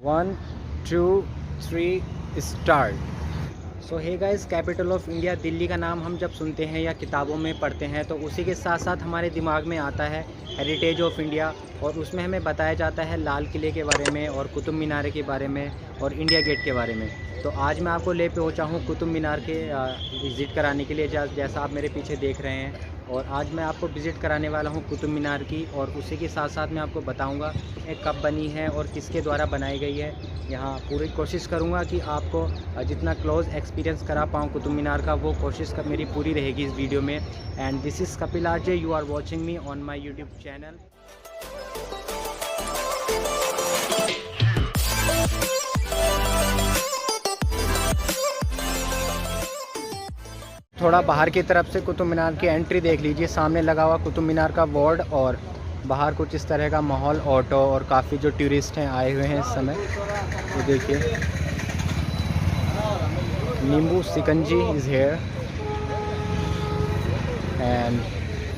1 2 3 start. So hey guys, capital of India Delhi का नाम हम जब सुनते हैं या किताबों में पढ़ते हैं तो उसी के साथ साथ हमारे दिमाग में आता है हेरिटेज ऑफ इंडिया, और उसमें हमें बताया जाता है लाल किले के बारे में और कुतुब मीनार के बारे में और इंडिया गेट के बारे में। तो आज मैं आपको ले पहुंचा हूं कुतुब मीनार के विज़िट कराने के लिए, जैसा आप मेरे पीछे देख रहे हैं। और आज मैं आपको विज़िट कराने वाला हूं कुतुब मीनार की, और उसी के साथ साथ मैं आपको बताऊंगा ये कब बनी है और किसके द्वारा बनाई गई है। यहाँ पूरी कोशिश करूँगा कि आपको जितना क्लोज़ एक्सपीरियंस करा पाऊँ कुतुब मीनार का, वो कोशिश मेरी पूरी रहेगी इस वीडियो में। And this is Kapil RJ, you are watching me on my YouTube channel. थोड़ा बाहर की तरफ से कुतुब मीनार की एंट्री देख लीजिए, सामने लगा हुआ कुतुब मीनार का बोर्ड, और बाहर कुछ इस तरह का माहौल, ऑटो और काफ़ी जो टूरिस्ट हैं आए हुए हैं इस समय। तो देखिए, नींबू सिकंजी इज़ हेयर। एंड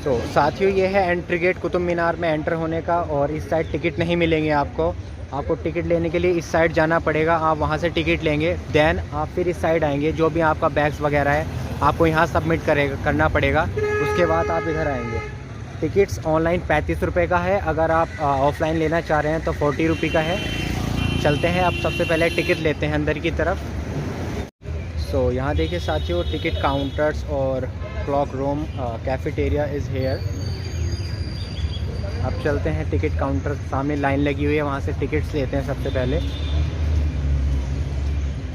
तो साथियों, ये है एंट्री गेट कुतुब मीनार में एंटर होने का, और इस साइड टिकट नहीं मिलेंगे आपको टिकट लेने के लिए इस साइड जाना पड़ेगा। आप वहाँ से टिकट लेंगे, देन आप फिर इस साइड आएंगे। जो भी आपका बैग्स वगैरह है आपको यहाँ सबमिट करना पड़ेगा, उसके बाद आप इधर आएंगे। टिकट्स ऑनलाइन 35 रुपये का है, अगर आप ऑफ़लाइन लेना चाह रहे हैं तो 40 रुपये का है। चलते हैं, अब सबसे पहले टिकट लेते हैं अंदर की तरफ। सो यहाँ देखिए साथियों, टिकट काउंटर्स और clock room, cafeteria is here. अब चलते हैं टिकट काउंटर, सामने लाइन लगी हुई है, वहाँ से टिकट्स लेते हैं सबसे पहले।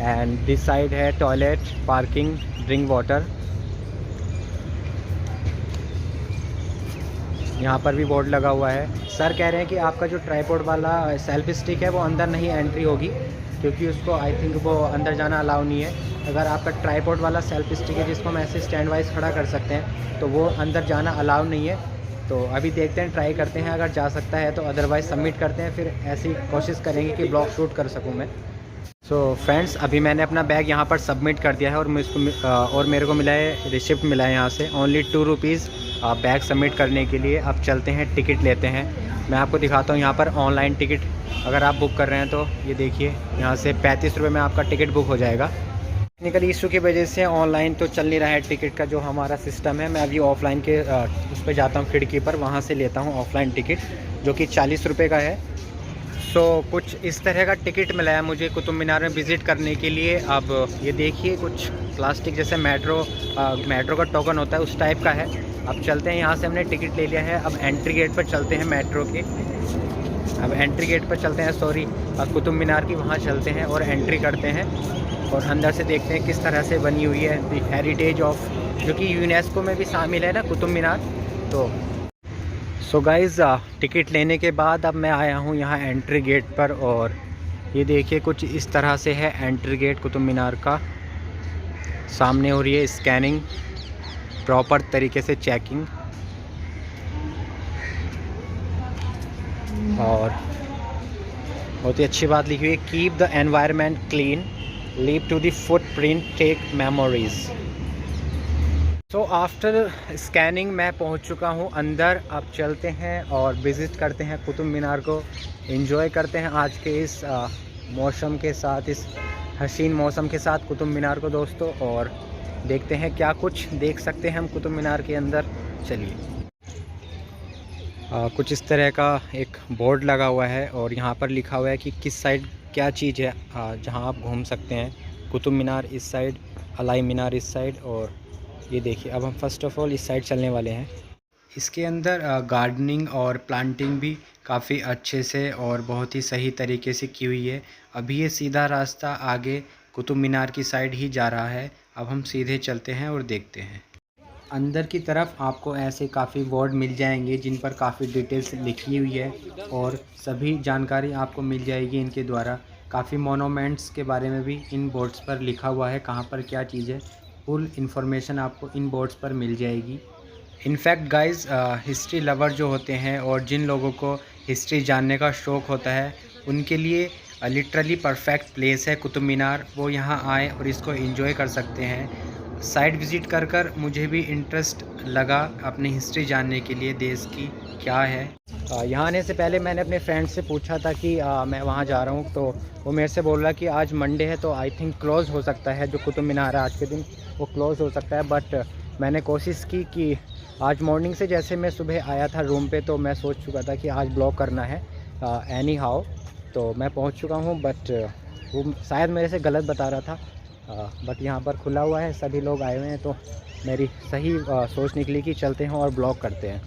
एंड दिस साइड है टॉयलेट, पार्किंग, ड्रिंक वाटर। यहाँ पर भी बोर्ड लगा हुआ है। सर कह रहे हैं कि आपका जो ट्राइपॉड वाला सेल्फी स्टिक है वो अंदर नहीं एंट्री होगी, क्योंकि उसको आई थिंक वो अंदर जाना अलाउ नहीं है। अगर आपका ट्राइपॉड वाला सेल्फी स्टिक है जिसको हम ऐसे स्टैंड वाइज खड़ा कर सकते हैं, तो वो अंदर जाना अलाउ नहीं है। तो अभी देखते हैं, ट्राई करते हैं, अगर जा सकता है तो, अदरवाइज़ सबमिट करते हैं, फिर ऐसी कोशिश करेंगे कि ब्लॉग शूट कर सकूँ मैं। सो फ्रेंड्स, अभी मैंने अपना बैग यहाँ पर सबमिट कर दिया है, और मेरे को मिला है, रिसिप्ट मिला है यहाँ से, ओनली 2 रुपीज़ बैग सबमिट करने के लिए। अब चलते हैं, टिकट लेते हैं। मैं आपको दिखाता हूँ यहाँ पर ऑनलाइन टिकट अगर आप बुक कर रहे हैं तो ये देखिए, यहाँ से 35 रुपये में आपका टिकट बुक हो जाएगा। टेक्निकल इशू की वजह से ऑनलाइन तो चल नहीं रहा है टिकट का जो हमारा सिस्टम है। मैं अभी ऑफ़लाइन के उस पर जाता हूँ, खिड़की पर, वहाँ से लेता हूँ ऑफ़लाइन टिकट, जो कि 40 रुपये का है। सो कुछ इस तरह का टिकट मिला है मुझे कुतुब मीनार में विज़िट करने के लिए। अब ये देखिए, कुछ प्लास्टिक जैसे मेट्रो का टोकन होता है उस टाइप का है। अब चलते हैं, यहाँ से हमने टिकट ले लिया है। अब एंट्री गेट पर चलते हैं मेट्रो के। अब एंट्री गेट पर चलते हैं, सॉरी, कुतुब मीनार की वहाँ चलते हैं और एंट्री करते हैं, और अंदर से देखते हैं किस तरह से बनी हुई है। द हेरिटेज ऑफ, जो कि यूनेस्को में भी शामिल है ना कुतुब मीनार। तो सो गाइज़, टिकट लेने के बाद अब मैं आया हूँ यहाँ एंट्री गेट पर, और ये देखिए कुछ इस तरह से है एंट्री गेट कुतुब मीनार का। सामने हो रही है स्कैनिंग, प्रॉपर तरीके से चेकिंग, और बहुत ही अच्छी बात लिखी हुई है, keep the environment clean, leave to the footprint, take memories. So after scanning मैं पहुंच चुका हूं अंदर। अब चलते हैं और विज़िट करते हैं कुतुब मीनार को, एंजॉय करते हैं आज के इस मौसम के साथ, इस हसीन मौसम के साथ कुतुब मीनार को दोस्तों, और देखते हैं क्या कुछ देख सकते हैं हम कुतुब मीनार के अंदर। चलिए, कुछ इस तरह का एक बोर्ड लगा हुआ है, और यहाँ पर लिखा हुआ है कि किस साइड क्या चीज़ है जहाँ आप घूम सकते हैं। कुतुब मीनार इस साइड, अलाई मीनार इस साइड, और ये देखिए, अब हम फर्स्ट ऑफ ऑल इस साइड चलने वाले हैं। इसके अंदर गार्डनिंग और प्लांटिंग भी काफ़ी अच्छे से और बहुत ही सही तरीके से की हुई है। अभी ये सीधा रास्ता आगे कुतुब मीनार की साइड ही जा रहा है। अब हम सीधे चलते हैं और देखते हैं। अंदर की तरफ आपको ऐसे काफ़ी बोर्ड मिल जाएंगे जिन पर काफ़ी डिटेल्स लिखी हुई है, और सभी जानकारी आपको मिल जाएगी इनके द्वारा। काफ़ी मोनूमेंट्स के बारे में भी इन बोर्ड्स पर लिखा हुआ है, कहाँ पर क्या चीज़ है, फुल इन्फॉर्मेशन आपको इन बोर्ड्स पर मिल जाएगी। इनफैक्ट गाइस, हिस्ट्री लवर जो होते हैं और जिन लोगों को हिस्ट्री जानने का शौक़ होता है, उनके लिए लिटरली परफेक्ट प्लेस है कुतुब मीनार। वो यहाँ आए और इसको एंजॉय कर सकते हैं। साइट विज़िट कर मुझे भी इंटरेस्ट लगा अपनी हिस्ट्री जानने के लिए, देश की। क्या है। यहाँ आने से पहले मैंने अपने फ्रेंड से पूछा था कि मैं वहाँ जा रहा हूँ, तो वो मेरे से बोल रहा कि आज मंडे है तो आई थिंक क्लोज़ हो सकता है, जो कुतुब मीनार है आज के दिन वो क्लोज़ हो सकता है। बट मैंने कोशिश की कि आज मॉर्निंग से जैसे मैं सुबह आया था रूम पे तो मैं सोच चुका था कि आज ब्लॉग करना है एनी हाउ, तो मैं पहुँच चुका हूँ। बट वो शायद मेरे से गलत बता रहा था, बट यहाँ पर खुला हुआ है, सभी लोग आए हुए हैं, तो मेरी सही सोच निकली कि चलते हैं और ब्लॉग करते हैं।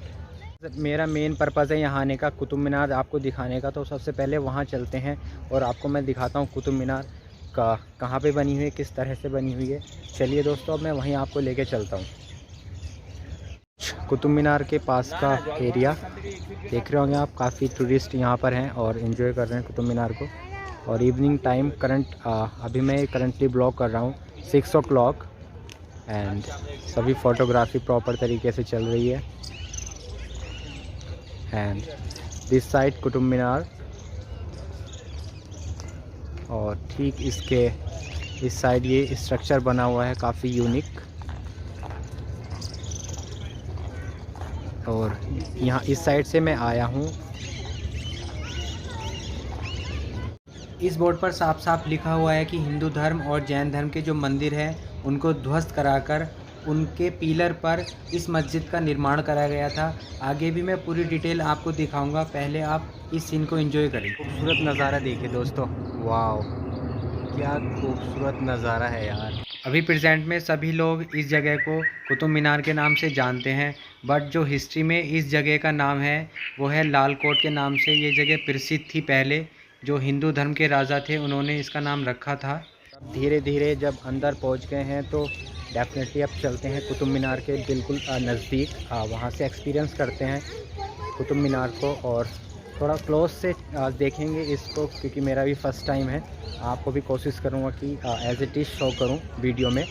मेरा मेन पर्पज़ है यहाँ आने का, कुतुब मीनार आपको दिखाने का, तो सबसे पहले वहाँ चलते हैं और आपको मैं दिखाता हूँ कुतुब मीनार का कहाँ पे बनी हुई है, किस तरह से बनी हुई है। चलिए दोस्तों, अब मैं वहीं आपको लेके चलता हूँ। कुतुब मीनार के पास का एरिया देख रहे होंगे आप, काफ़ी टूरिस्ट यहाँ पर हैं और इन्जॉय कर रहे हैं कुतुब मीनार को। और इवनिंग टाइम अभी मैं करंटली ब्लॉग कर रहा हूँ 6 o'clock एंड सभी फ़ोटोग्राफी प्रॉपर तरीके से चल रही है। And this side Qutub Minar, और ठीक इसके इस साइड ये स्ट्रक्चर बना हुआ है काफ़ी यूनिक। और यहाँ इस साइड से मैं आया हूँ। इस बोर्ड पर साफ साफ लिखा हुआ है कि हिंदू धर्म और जैन धर्म के जो मंदिर हैं उनको ध्वस्त कराकर उनके पिलर पर इस मस्जिद का निर्माण कराया गया था। आगे भी मैं पूरी डिटेल आपको दिखाऊंगा, पहले आप इस सीन को एंजॉय करें। खूबसूरत नज़ारा देखिए दोस्तों, वाओ क्या खूबसूरत नज़ारा है यार। अभी प्रेजेंट में सभी लोग इस जगह को कुतुब मीनार के नाम से जानते हैं, बट जो हिस्ट्री में इस जगह का नाम है वो है लाल कोट के नाम से। ये जगह प्रसिद्ध थी, पहले जो हिंदू धर्म के राजा थे उन्होंने इसका नाम रखा था। धीरे धीरे जब अंदर पहुंच गए हैं तो डेफिनेटली अब चलते हैं कुतुब मीनार के बिल्कुल नज़दीक, वहां से एक्सपीरियंस करते हैं कुतुब मीनार को और थोड़ा क्लोज से देखेंगे इसको, क्योंकि मेरा भी फ़र्स्ट टाइम है। आपको भी कोशिश करूँगा कि एज इट इज़ शो करूँ वीडियो में।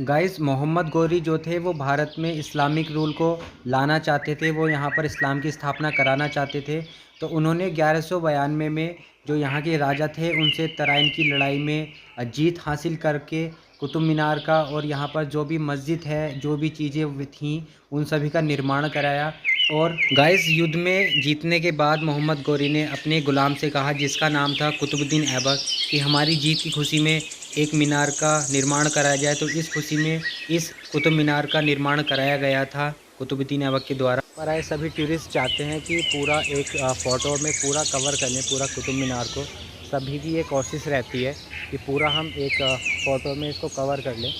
गाइस, मोहम्मद गौरी जो थे वो भारत में इस्लामिक रूल को लाना चाहते थे, वो यहाँ पर इस्लाम की स्थापना कराना चाहते थे। तो उन्होंने 1192 में जो यहाँ के राजा थे उनसे तराइन की लड़ाई में जीत हासिल करके कुतुब मीनार का और यहाँ पर जो भी मस्जिद है, जो भी चीज़ें थीं, उन सभी का निर्माण कराया। और गाइस, युद्ध में जीतने के बाद मोहम्मद गौरी ने अपने गुलाम से कहा, जिसका नाम था कुतुबुद्दीन ऐबक, कि हमारी जीत की खुशी में एक मीनार का निर्माण कराया जाए। तो इस खुशी में इस कुतुब मीनार का निर्माण कराया गया था कुतुबुद्दीन ऐबक के द्वारा। पर आए सभी टूरिस्ट चाहते हैं कि पूरा एक फ़ोटो में पूरा कवर कर लें पूरा कुतुब मीनार को। सभी की ये कोशिश रहती है कि पूरा हम एक फ़ोटो में इसको कवर कर लें।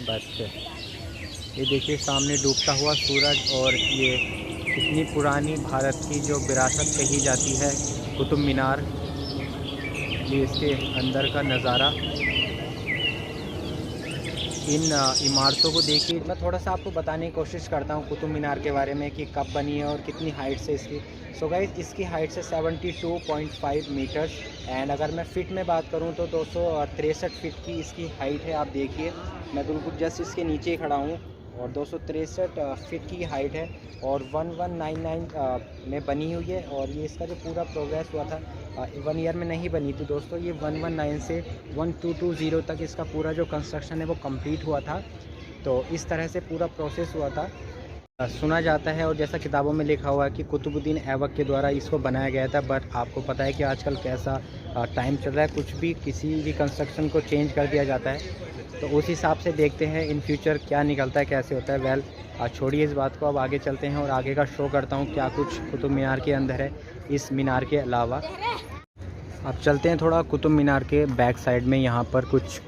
बट ये देखिए सामने डूबता हुआ सूरज, और ये इतनी पुरानी भारत की जो विरासत कही जाती है कुतुब मीनार, ये इसके अंदर का नज़ारा। इन इमारतों को देखिए। मैं थोड़ा सा आपको बताने की कोशिश करता हूँ कुतुब मीनार के बारे में कि कब बनी है और कितनी हाइट से इसकी। सो गाइस, इसकी हाइट से 72.5 मीटर्स, एंड अगर मैं फ़िट में बात करूँ तो 263 फीट की इसकी हाइट है। आप देखिए, मैं बिल्कुल जस्ट इसके नीचे ही खड़ा हूँ और 263 फीट की हाइट है और 1199 में बनी हुई है। और ये इसका जो पूरा प्रोग्रेस हुआ था 1 ईयर में नहीं बनी थी दोस्तों, ये 119 से 1220 तक इसका पूरा जो कंस्ट्रक्शन है वो कंप्लीट हुआ था। तो इस तरह से पूरा प्रोसेस हुआ था। सुना जाता है और जैसा किताबों में लिखा हुआ है कि कुतुबुद्दीन ऐबक के द्वारा इसको बनाया गया था। बट आपको पता है कि आजकल कैसा टाइम चल रहा है, कुछ भी किसी भी कंस्ट्रक्शन को चेंज कर दिया जाता है। तो उस हिसाब से देखते हैं इन फ्यूचर क्या निकलता है, कैसे होता है। वेल, छोड़िए इस बात को, अब आगे चलते हैं और आगे का शो करता हूँ क्या कुछ कुतुब मीनार के अंदर है इस मीनार के अलावा। अब चलते हैं थोड़ा कुतुब मीनार के बैक साइड में। यहाँ पर कुछ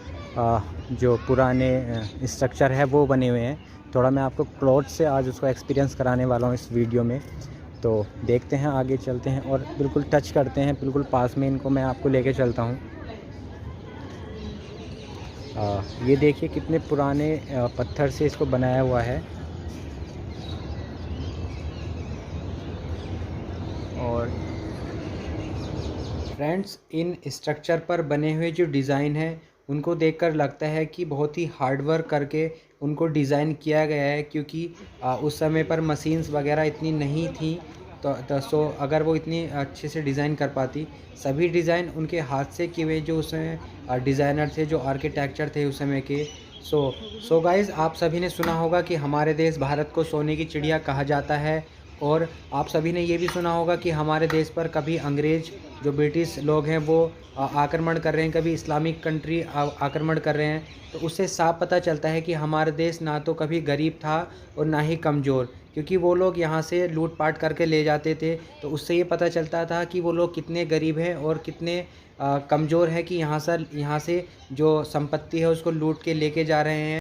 जो पुराने स्ट्रक्चर है वो बने हुए हैं। थोड़ा मैं आपको क्लोज से आज उसको एक्सपीरियंस कराने वाला हूँ इस वीडियो में। तो देखते हैं, आगे चलते हैं और बिल्कुल टच करते हैं, बिल्कुल पास में इनको मैं आपको लेके चलता हूँ। ये देखिए कितने पुराने पत्थर से इसको बनाया हुआ है। और फ्रेंड्स, इन स्ट्रक्चर पर बने हुए जो डिज़ाइन है उनको देखकर लगता है कि बहुत ही हार्ड वर्क करके उनको डिज़ाइन किया गया है, क्योंकि उस समय पर मशीन्स वगैरह इतनी नहीं थी। सो अगर वो इतनी अच्छे से डिज़ाइन कर पाती, सभी डिज़ाइन उनके हाथ से किए हुए जो उसमें डिज़ाइनर थे, जो आर्किटेक्चर थे उस समय के, सो गाइज़, आप सभी ने सुना होगा कि हमारे देश भारत को सोने की चिड़िया कहा जाता है। और आप सभी ने ये भी सुना होगा कि हमारे देश पर कभी अंग्रेज़ जो ब्रिटिश लोग हैं वो आक्रमण कर रहे हैं, कभी इस्लामिक कंट्री आक्रमण कर रहे हैं। तो उससे साफ पता चलता है कि हमारा देश ना तो कभी गरीब था और ना ही कमज़ोर, क्योंकि वो लोग यहाँ से लूट-पाट करके ले जाते थे। तो उससे ये पता चलता था कि वो लोग कितने गरीब हैं और कितने कमज़ोर हैं कि यहाँ से जो संपत्ति है उसको लूट के लेके जा रहे हैं।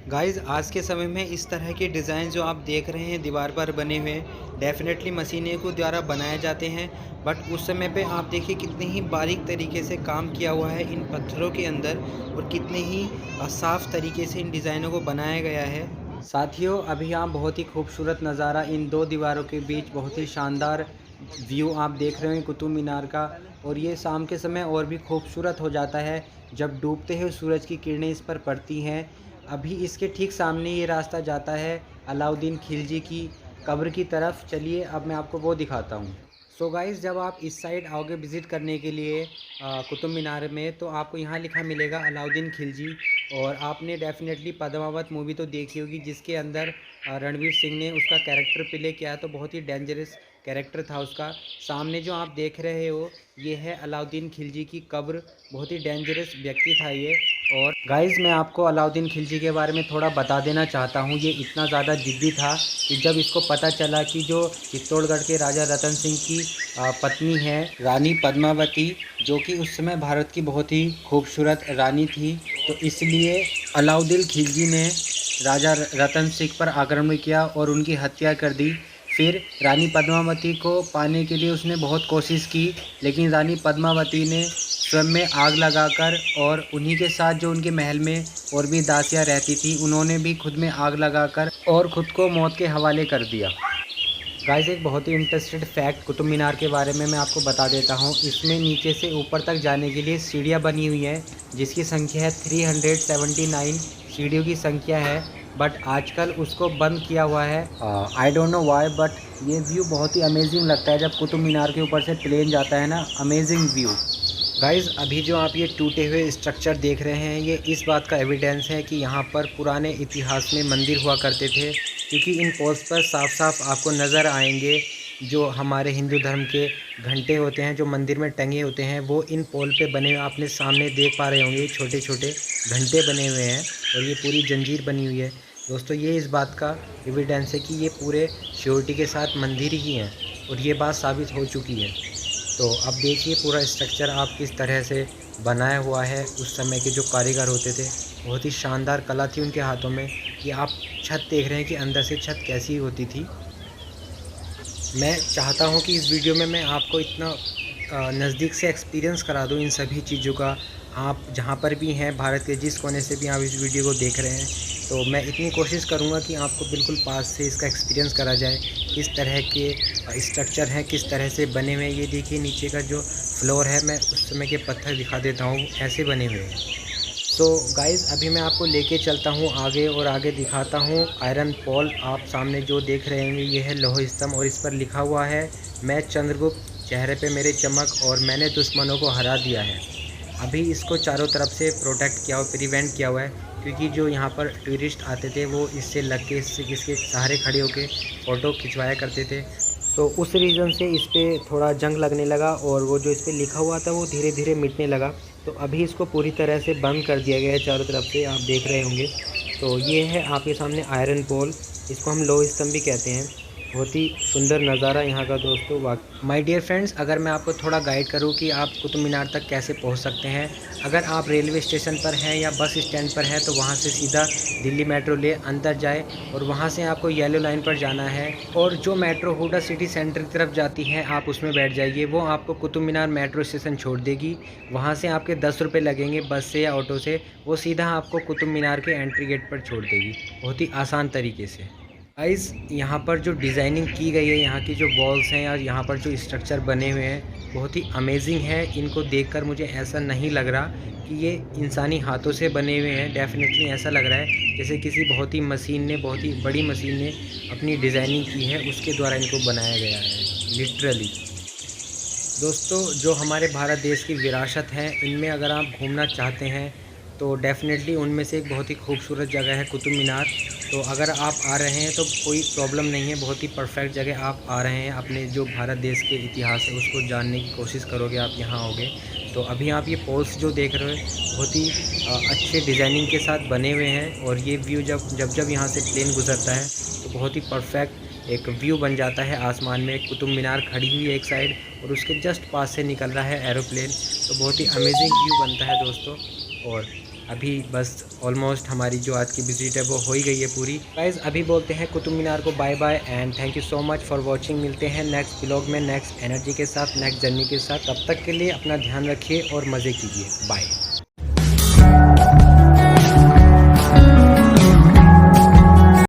गाइज़, आज के समय में इस तरह के डिज़ाइन जो आप देख रहे हैं दीवार पर बने हुए, डेफ़िनेटली मशीनों के द्वारा बनाए जाते हैं। बट उस समय पे आप देखिए कितने ही बारीक तरीके से काम किया हुआ है इन पत्थरों के अंदर, और कितने ही साफ़ तरीके से इन डिज़ाइनों को बनाया गया है। साथियों, अभी आप बहुत ही खूबसूरत नज़ारा इन दो दीवारों के बीच बहुत ही शानदार व्यू आप देख रहे हैं कुतुब मीनार का। और ये शाम के समय और भी खूबसूरत हो जाता है जब डूबते हुए सूरज की किरणें इस पर पड़ती हैं। अभी इसके ठीक सामने ये रास्ता जाता है अलाउद्दीन खिलजी की कब्र की तरफ। चलिए अब मैं आपको वो दिखाता हूँ। सो गाइज़, जब आप इस साइड आओगे विज़िट करने के लिए कुतुब मीनार में, तो आपको यहाँ लिखा मिलेगा अलाउद्दीन खिलजी। और आपने डेफ़िनेटली पद्मावत मूवी तो देखी होगी, जिसके अंदर रणवीर सिंह ने उसका कैरेक्टर प्ले किया है। तो बहुत ही डेंजरस कैरेक्टर था उसका। सामने जो आप देख रहे हो ये है अलाउद्दीन खिलजी की कब्र। बहुत ही डेंजरस व्यक्ति था ये। और गाइज़, मैं आपको अलाउद्दीन खिलजी के बारे में थोड़ा बता देना चाहता हूँ। ये इतना ज़्यादा ज़िद्दी था कि जब इसको पता चला कि जो चित्तौड़गढ़ के राजा रतन सिंह की पत्नी है रानी पद्मावती, जो कि उस समय भारत की बहुत ही खूबसूरत रानी थी, तो इसलिए अलाउद्दीन खिलजी ने राजा रतन सिंह पर आक्रमण किया और उनकी हत्या कर दी। फिर रानी पद्मावती को पाने के लिए उसने बहुत कोशिश की, लेकिन रानी पद्मावती ने स्वयं में आग लगाकर, और उन्हीं के साथ जो उनके महल में और भी दासियां रहती थी, उन्होंने भी खुद में आग लगाकर और ख़ुद को मौत के हवाले कर दिया। गाइस, एक बहुत ही इंटरेस्टेड फैक्ट कुतुब मीनार के बारे में मैं आपको बता देता हूँ। इसमें नीचे से ऊपर तक जाने के लिए सीढ़ियाँ बनी हुई हैं, जिसकी संख्या है 379 सीढ़ियों की संख्या है। बट आजकल उसको बंद किया हुआ है। I don't know why, but ये व्यू बहुत ही अमेजिंग लगता है जब कुतुब मीनार के ऊपर से प्लेन जाता है ना। Amazing view. गाइज़, अभी जो आप ये टूटे हुए स्ट्रक्चर देख रहे हैं, ये इस बात का एविडेंस है कि यहाँ पर पुराने इतिहास में मंदिर हुआ करते थे, क्योंकि इन पोल्स पर साफ साफ आपको नज़र आएंगे जो हमारे हिंदू धर्म के घंटे होते हैं जो मंदिर में टंगे होते हैं, वो इन पोल पे बने हुए आपने सामने देख पा रहे होंगे। छोटे छोटे घंटे बने हुए हैं और ये पूरी जंजीर बनी हुई है। दोस्तों, ये इस बात का एविडेंस है कि ये पूरे श्योरिटी के साथ मंदिर ही हैं, और ये बात साबित हो चुकी है। तो अब देखिए पूरा स्ट्रक्चर आप किस तरह से बनाया हुआ है। उस समय के जो कारीगर होते थे, बहुत ही शानदार कला थी उनके हाथों में। कि आप छत देख रहे हैं कि अंदर से छत कैसी होती थी। मैं चाहता हूं कि इस वीडियो में मैं आपको इतना नज़दीक से एक्सपीरियंस करा दूं इन सभी चीज़ों का। आप जहां पर भी हैं, भारत के जिस कोने से भी आप इस वीडियो को देख रहे हैं, तो मैं इतनी कोशिश करूंगा कि आपको बिल्कुल पास से इसका एक्सपीरियंस करा जाए। किस तरह के स्ट्रक्चर हैं, किस तरह से बने हुए हैं। ये देखिए नीचे का जो फ्लोर है, मैं उस समय के पत्थर दिखा देता हूँ, ऐसे बने हुए हैं। तो गाइज़, अभी मैं आपको लेके चलता हूँ आगे, और आगे दिखाता हूँ आयरन पोल। आप सामने जो देख रहे हैं ये है लौह स्तंभ, और इस पर लिखा हुआ है, मैं चंद्रगुप्त, चेहरे पे मेरे चमक, और मैंने दुश्मनों को हरा दिया है। अभी इसको चारों तरफ से प्रोटेक्ट किया हुआ, प्रिवेंट किया हुआ है, क्योंकि जो यहाँ पर टूरिस्ट आते थे वो इससे लग के इसके सहारे खड़े होकर फ़ोटो खिंचवाया करते थे। तो उस रीज़न से इस पर थोड़ा जंग लगने लगा, और वो जो इस पर लिखा हुआ था वो धीरे धीरे मिटने लगा। तो अभी इसको पूरी तरह से बंद कर दिया गया है चारों तरफ से, आप देख रहे होंगे। तो ये है आपके सामने आयरन पोल, इसको हम लौह स्तंभ भी कहते हैं। बहुत ही सुंदर नज़ारा यहाँ का दोस्तों। माय डियर फ्रेंड्स, अगर मैं आपको थोड़ा गाइड करूँ कि आप कुतुब मीनार तक कैसे पहुँच सकते हैं। अगर आप रेलवे स्टेशन पर हैं या बस स्टैंड पर हैं, तो वहाँ से सीधा दिल्ली मेट्रो ले अंदर जाए, और वहाँ से आपको येलो लाइन पर जाना है, और जो मेट्रो हुडा सिटी सेंटर की तरफ जाती है आप उसमें बैठ जाइए। वो आपको कुतुब मीनार मेट्रो स्टेशन छोड़ देगी। वहाँ से आपके 10 रुपये लगेंगे बस से या ऑटो से, वो सीधा आपको कुतुब मीनार के एंट्री गेट पर छोड़ देगी, बहुत ही आसान तरीके से। गाइस, यहाँ पर जो डिज़ाइनिंग की गई है, यहाँ की जो वॉल्स हैं या यहाँ पर जो स्ट्रक्चर बने हुए हैं, बहुत ही अमेजिंग है। इनको देखकर मुझे ऐसा नहीं लग रहा कि ये इंसानी हाथों से बने हुए हैं। डेफिनेटली ऐसा लग रहा है जैसे किसी बहुत ही बड़ी मशीन ने अपनी डिज़ाइनिंग की है, उसके द्वारा इनको बनाया गया है लिटरली। दोस्तों, जो हमारे भारत देश की विरासत है, इनमें अगर आप घूमना चाहते हैं तो डेफ़िनेटली उनमें से एक बहुत ही खूबसूरत जगह है कुतुब मीनार। तो अगर आप आ रहे हैं तो कोई प्रॉब्लम नहीं है, बहुत ही परफ़ेक्ट जगह आप आ रहे हैं, अपने जो भारत देश के इतिहास है उसको जानने की कोशिश करोगे आप यहाँ आओगे। तो अभी आप ये पोल्स जो देख रहे हो बहुत ही अच्छे डिज़ाइनिंग के साथ बने हुए हैं, और ये व्यू जब यहाँ से प्लेन गुज़रता है तो बहुत ही परफ़ेक्ट एक व्यू बन जाता है। आसमान में कुतुब मीनार खड़ी हुई है एक साइड, और उसके जस्ट पास से निकल रहा है एरोप्लेन। तो बहुत ही अमेजिंग व्यू बनता है दोस्तों। और अभी बस ऑलमोस्ट हमारी जो आज की विज़िट है वो हो ही गई है पूरी। गाइज़ अभी बोलते हैं कुतुब मीनार को bye bye and thank you so much for watching. मिलते हैं नेक्स्ट व्लॉग में नेक्स्ट एनर्जी के साथ, नेक्स्ट जर्नी के साथ। तब तक के लिए अपना ध्यान रखिए और मज़े कीजिए। बाय।